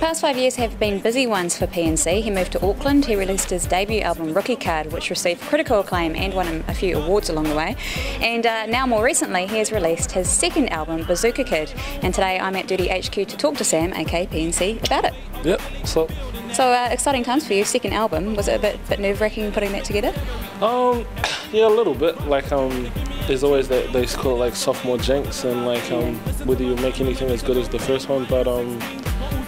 past 5 years have been busy ones for PNC. He moved to Auckland, he released his debut album Rookie Card, which received critical acclaim and won a few awards along the way. And now more recently he has released his second album, Bazooka Kid. And today I'm at Dirty HQ to talk to Sam, aka PNC, about it. Yep, so exciting times for you, second album. Was it a bit nerve-wracking putting that together? Yeah, a little bit. Like, there's always that, they call it like sophomore jinx, and like whether you make anything as good as the first one, but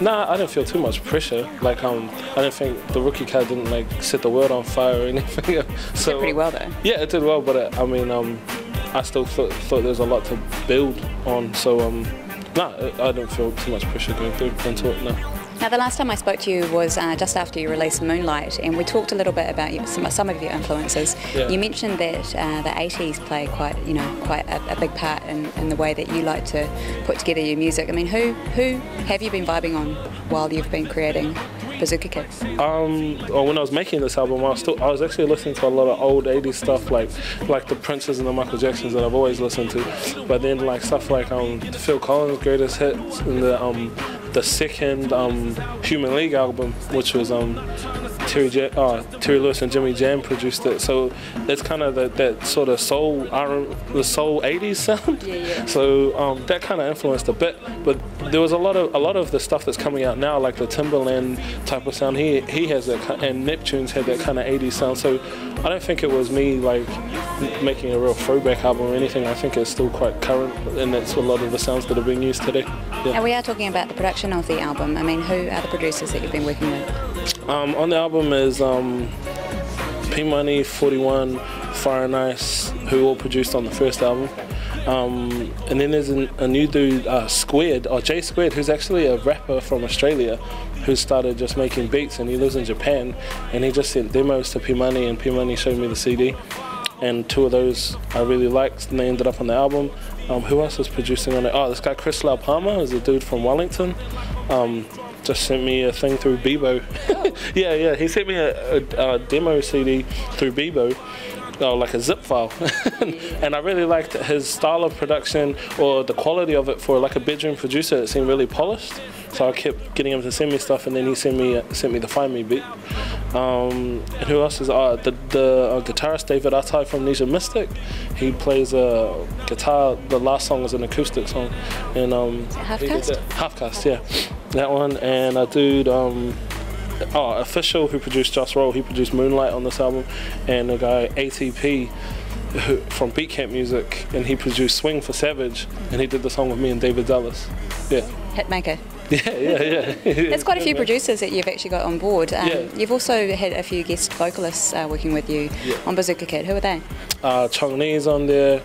nah, I didn't feel too much pressure. Like, I didn't think the Rookie Card didn't like set the world on fire or anything. So it did pretty well though. Yeah, it did well, but I still thought there was a lot to build on. So nah, I didn't feel too much pressure going through into it. No. Now, the last time I spoke to you was just after you released Moonlight, and we talked a little bit about some of your influences. Yeah. You mentioned that the 80s play quite a big part in the way that you like to put together your music. I mean, who have you been vibing on while you've been creating Bazooka Kid? Well, when I was making this album, I was actually listening to a lot of old 80s stuff, like the Princes and the Michael Jacksons that I've always listened to. But then like stuff like Phil Collins' greatest hits and the second Human League album, which was Terry Lewis and Jimmy Jam produced it. So it's kind of that sort of soul 80s sound. Yeah. So that kind of influenced a bit. But there was a lot of the stuff that's coming out now, like the Timberland type of sound. He has that, and Neptune's had that kind of 80s sound. So I don't think it was me like making a real throwback album or anything. I think it's still quite current, and that's a lot of the sounds that are being used today. Yeah. Now, we are talking about the production of the album. I mean, who are the producers that you've been working with? On the album is P Money, 41, Fire and Ice, who all produced on the first album. And then there's a new dude, Jay Squared, who's actually a rapper from Australia who started just making beats, and he lives in Japan, and he just sent demos to P Money, and P Money showed me the CD, and two of those I really liked, and they ended up on the album. Who else is producing on it? Oh, this guy Chris Lau Palmer is a dude from Wellington. Just sent me a thing through Bebo. yeah, he sent me a demo CD through Bebo. Like a zip file. And I really liked his style of production, or the quality of it for like a bedroom producer. It seemed really polished, so I kept getting him to send me stuff, and then he sent me the Find Me beat. And who else is the guitarist David Atai from Nisha Mystic. He plays a guitar. The last song is an acoustic song, and Halfcast, yeah, that one. And a dude Official, who produced Just Roll, he produced Moonlight on this album, and a guy ATP from Beat Camp Music, and he produced Swing for Savage, and he did the song with me and David Dallas. Yeah. Hitmaker. Yeah. There's quite a few producers that you've actually got on board. You've also had a few guest vocalists working with you on Bazooka Kid. Who are they? Chong Lee's on there.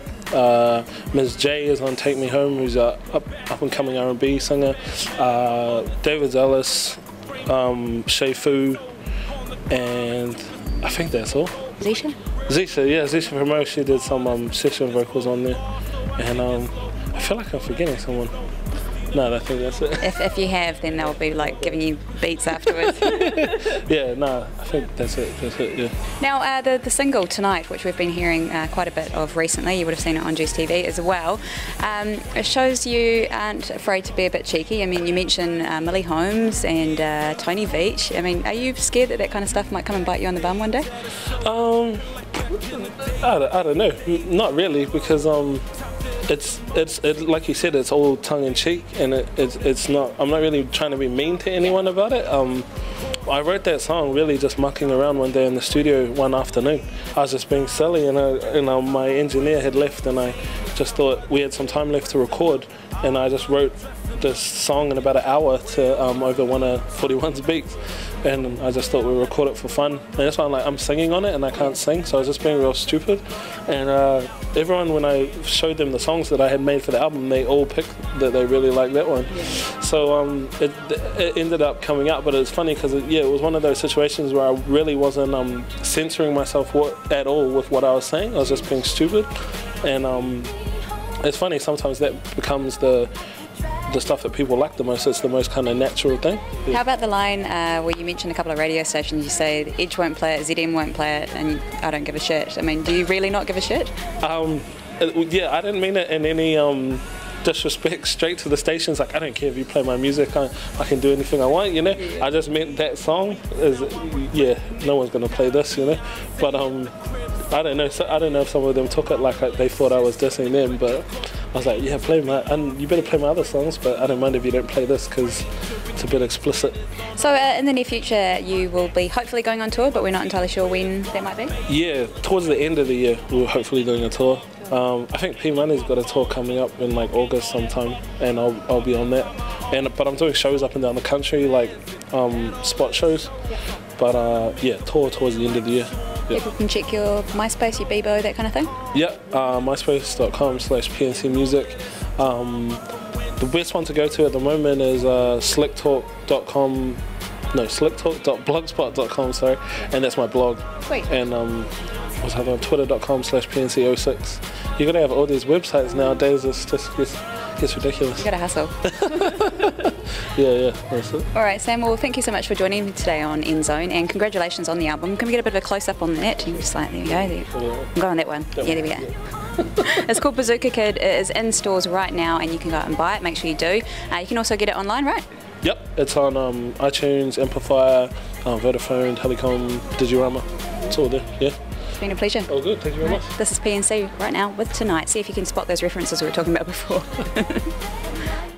Ms. J is on Take Me Home, who's a up and coming R&B singer. David Dallas. Shay Fu, and I think that's all. Zisha? Zisha Promo, she did some session vocals on there, and I feel like I'm forgetting someone. No, I think that's it. If you have, then they'll be like giving you beats afterwards. Yeah, no, I think that's it, yeah. Now, the single Tonight, which we've been hearing quite a bit of recently, you would have seen it on Juice TV as well. It shows you aren't afraid to be a bit cheeky. I mean, you mentioned Millie Holmes and Tony Veach. I mean, are you scared that kind of stuff might come and bite you on the bum one day? I don't know, not really, because it's like you said, it's all tongue in cheek, and it's not. I'm not really trying to be mean to anyone about it. I wrote that song really just mucking around one day in the studio one afternoon. I was just being silly, and my engineer had left, and I just thought we had some time left to record, and I just wrote this song in about an hour to over one of 41's beats, and I just thought we'd record it for fun. And that's why I'm singing on it, and I can't sing, so I was just being real stupid. And everyone, when I showed them the songs that I had made for the album, they all picked that they really liked that one. So it ended up coming out, but it's funny because it was one of those situations where I really wasn't censoring myself at all with what I was saying. I was just being stupid, and it's funny, sometimes that becomes the stuff that people like the most. It's the most kind of natural thing. Yeah. How about the line where you mentioned a couple of radio stations, you say Edge won't play it, ZM won't play it, and I don't give a shit. I mean, do you really not give a shit? Yeah, I didn't mean it in any disrespect straight to the stations. Like, I don't care if you play my music, I can do anything I want, you know. Yeah. I just meant that song is, yeah, no one's gonna play this, you know. But I don't know. So I don't know if some of them took it like they thought I was dissing them, but I was like, yeah, play my, and you better play my other songs, but I don't mind if you don't play this because it's a bit explicit. So in the near future, you will be hopefully going on tour, but we're not entirely sure when that might be. Yeah, towards the end of the year, we're hopefully doing a tour. I think P Money's got a tour coming up in like August sometime, and I'll be on that. But I'm doing shows up and down the country, like spot shows. Yep. But yeah, tour towards the end of the year. Yep. People can check your MySpace, your Bebo, that kind of thing? Yep, myspace.com/PNC Music. The best one to go to at the moment is slicktalk.com. No, slicktalk.blogspot.com, sorry, and that's my blog. Sweet. And what's that on twitter.com/PNC06. You're gonna have all these websites nowadays. It's just gets ridiculous. You gotta hustle. Yeah, that's it. All right, Sam. Well, thank you so much for joining me today on NZOWN, and congratulations on the album. Can we get a bit of a close up on the net? Just like, there you go. I'm going on that one. Yeah, there we go. It's called Bazooka Kid. It is in stores right now, and you can go out and buy it. Make sure you do. You can also get it online, right? Yep, it's on iTunes, Amplifier, Vodafone, Telecom, Digirama. It's all there. Yeah. It's been a pleasure. Oh, good. Thank you very much. This is PNC right now with Tonight. See if you can spot those references we were talking about before.